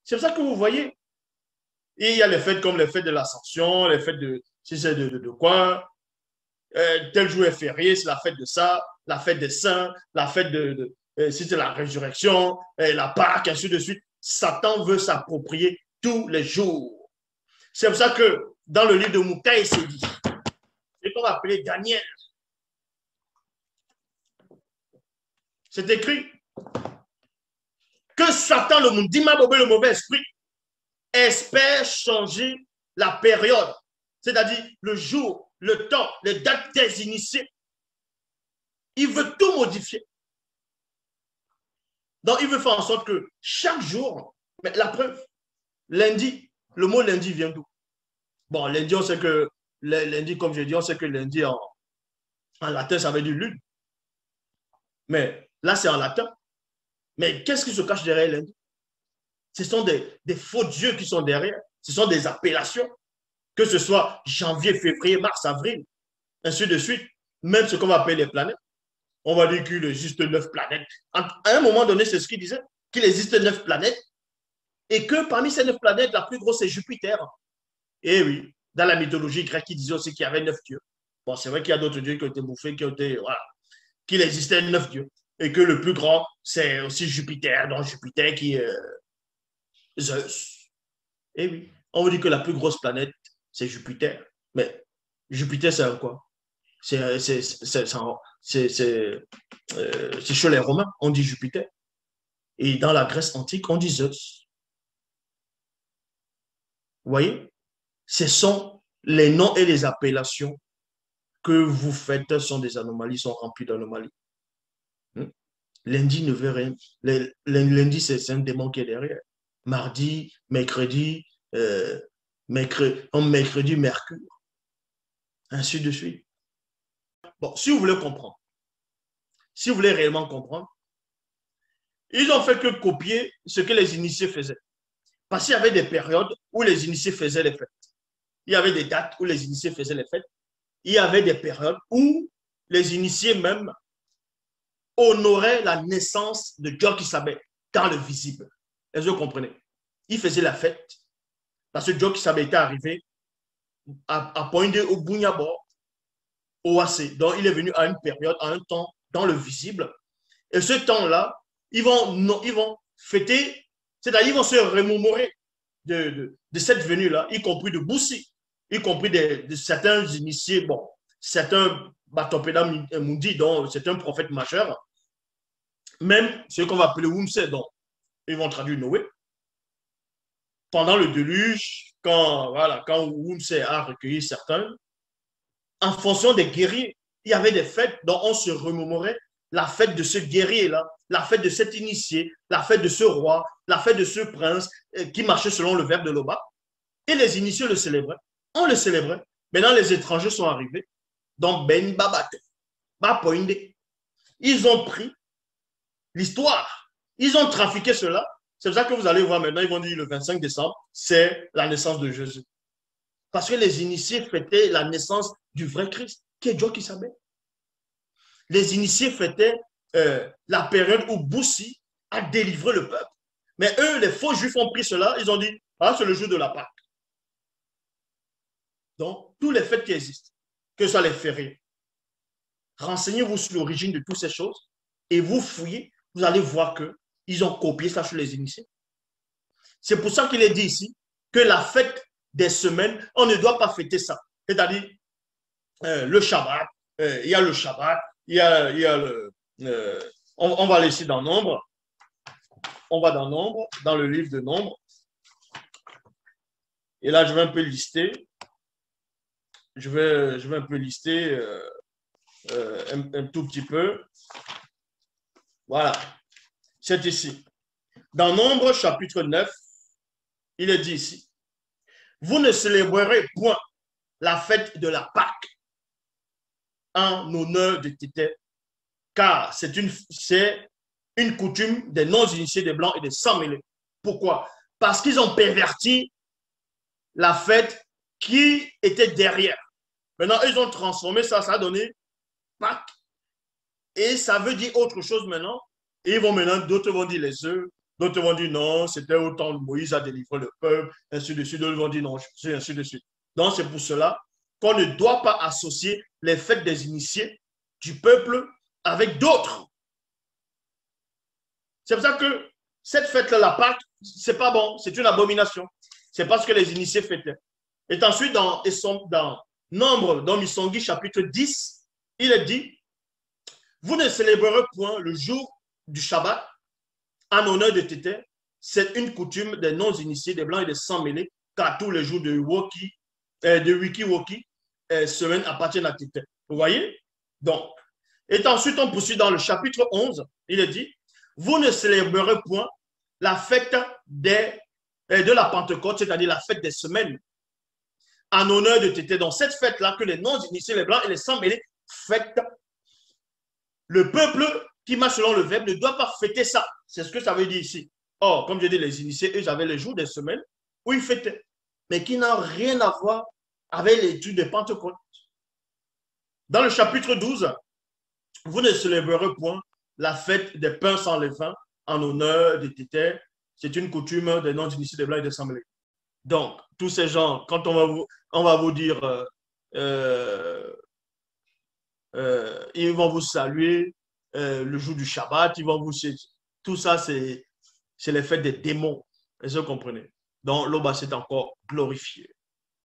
C'est pour ça que vous voyez, et il y a les fêtes comme les fêtes de l'Ascension, les fêtes de, si c'est de quoi, tel jour est férié, c'est la fête de ça, la fête des saints, la fête si c'est la résurrection, la Pâque, ainsi de suite. Satan veut s'approprier tous les jours. C'est pour ça que dans le livre de Moukaï, c'est dit, c'est qu'on va appeler Daniel. C'est écrit que Satan, le monde, le mauvais esprit, espère changer la période, c'est-à-dire le jour, le temps, les dates des initiés. Il veut tout modifier. Donc, il veut faire en sorte que chaque jour, mais la preuve, lundi, le mot lundi vient d'où? Bon, lundi, on sait que, lundi, comme je dis, on sait que lundi en latin, ça veut dire lune. Mais là, c'est en latin. Mais qu'est-ce qui se cache derrière lundi? Ce sont des faux dieux qui sont derrière. Ce sont des appellations. Que ce soit janvier, février, mars, avril, ainsi de suite. Même ce qu'on va appeler les planètes. On va dire qu'il existe 9 planètes. À un moment donné, c'est ce qu'il disait, qu'il existe 9 planètes et que parmi ces 9 planètes, la plus grosse, c'est Jupiter. Et oui, dans la mythologie grecque, il disait aussi qu'il y avait 9 dieux. Bon, c'est vrai qu'il y a d'autres dieux qui ont été bouffés, voilà, qu'il existait 9 dieux. Et que le plus grand, c'est aussi Jupiter, donc Jupiter qui est Zeus. Et oui, on vous dit que la plus grosse planète, c'est Jupiter. Mais Jupiter, c'est quoi? C'est chez les Romains, on dit Jupiter. Et dans la Grèce antique, on dit Zeus. Vous voyez? Ce sont les noms et les appellations que vous faites sont des anomalies, sont remplies d'anomalies. Lundi ne veut rien. Lundi, c'est un démon qui est derrière. Mardi, mercredi, mercredi, mercure. Ainsi de suite. Bon, si vous voulez comprendre, si vous voulez réellement comprendre, ils ont fait que copier ce que les initiés faisaient. Parce qu'il y avait des périodes où les initiés faisaient les fêtes. Il y avait des dates où les initiés faisaient les fêtes. Il y avait des périodes où les initiés même honoraient la naissance de Dieu qui s'appelait dans le visible. Est-ce que vous comprenez? Ils faisaient la fête parce que Dieu qui s'appelait était arrivé à pointer au Bunyabo, au AC. Donc, il est venu à une période, à un temps dans le visible. Et ce temps-là, ils vont fêter, c'est-à-dire ils vont se remémorer de cette venue-là, y compris de Boussi, y compris de certains initiés, bon, certains Batopeda Mundi, dont c'est un prophète majeur, même ce qu'on va appeler Wumse, donc ils vont traduire Noé. Pendant le déluge, quand Wumse a recueilli certains, en fonction des guerriers, il y avait des fêtes dont on se remémorait la fête de ce guerrier-là, la fête de cet initié, la fête de ce roi, la fête de ce prince qui marchait selon le verbe de Loba. Et les initiés le célébraient. On le célébrait. Maintenant, les étrangers sont arrivés. Donc, Ben Babate, Bapoinde. Ils ont pris l'histoire. Ils ont trafiqué cela. C'est pour ça que vous allez voir maintenant, ils vont dire le 25 décembre, c'est la naissance de Jésus. Parce que les initiés fêtaient la naissance du vrai Christ, qui est Dieu qui s'appelle. Les initiés fêtaient la période où Boussi a délivré le peuple. Mais eux, les faux juifs ont pris cela, ils ont dit, ah, c'est le jour de la Pâque. Donc, tous les fêtes qui existent, que ce soit les fériés, renseignez-vous sur l'origine de toutes ces choses et vous fouillez, vous allez voir qu'ils ont copié ça sur les initiés. C'est pour ça qu'il est dit ici que la fête des semaines, on ne doit pas fêter ça. C'est-à-dire, le Shabbat, il y a le Shabbat, il y a le... on va aller ici dans Nombre. On va dans Nombre, dans le livre de Nombre. Et là, je vais un peu lister. Je vais un peu lister un tout petit peu. Voilà. C'est ici. Dans Nombre, chapitre 9, il est dit ici, vous ne célébrerez point la fête de la Pâque en honneur de Tété, car c'est une coutume des non-initiés, des blancs et des sans-mêlés. Pourquoi? Parce qu'ils ont perverti la fête qui était derrière. Maintenant, ils ont transformé ça, ça a donné Pâques. Et ça veut dire autre chose maintenant. Et ils vont maintenant, d'autres vont dire les œufs, D'autres vont dire non, c'était au temps de Moïse a délivré le peuple, ainsi de suite. D'autres vont dire non, ainsi de suite. Donc, c'est pour cela qu'on ne doit pas associer les fêtes des initiés du peuple avec d'autres. C'est pour ça que cette fête-là, la Pâque, c'est pas bon, c'est une abomination. C'est parce que les initiés fêtaient. Et ensuite, dans Nombre, dans Misongui, chapitre 10, il est dit, vous ne célébrerez point le jour du Shabbat en honneur de Tété. C'est une coutume des non-initiés, des blancs et des sans-mêlés, car tous les jours de Wiki-Woki, semaine appartiennent à Tété. Vous voyez? Donc, et ensuite, on poursuit dans le chapitre 11, il est dit, vous ne célébrerez point la fête de la Pentecôte, c'est-à-dire la fête des semaines, en honneur de Tété. Dans cette fête-là, que les non-initiés, les blancs et les sans-mêlés fêtent, le peuple qui marche selon le verbe ne doit pas fêter ça. C'est ce que ça veut dire ici. Or, comme je dis, les initiés, eux, avaient les jours des semaines où ils fêtaient, mais qui n'ont rien à voir avec l'étude de Pentecôte. Dans le chapitre 12, vous ne célébrerez point la fête des pains sans levain en honneur de Tété. C'est une coutume des non-initiés, des blancs et des sans-mêlés. Donc, tous ces gens, quand on va vous dire, ils vont vous saluer le jour du Shabbat, ils vont vous... Tout ça, c'est les fêtes des démons. Est-ce que vous comprenez? Donc, l'Oba, c'est encore glorifié.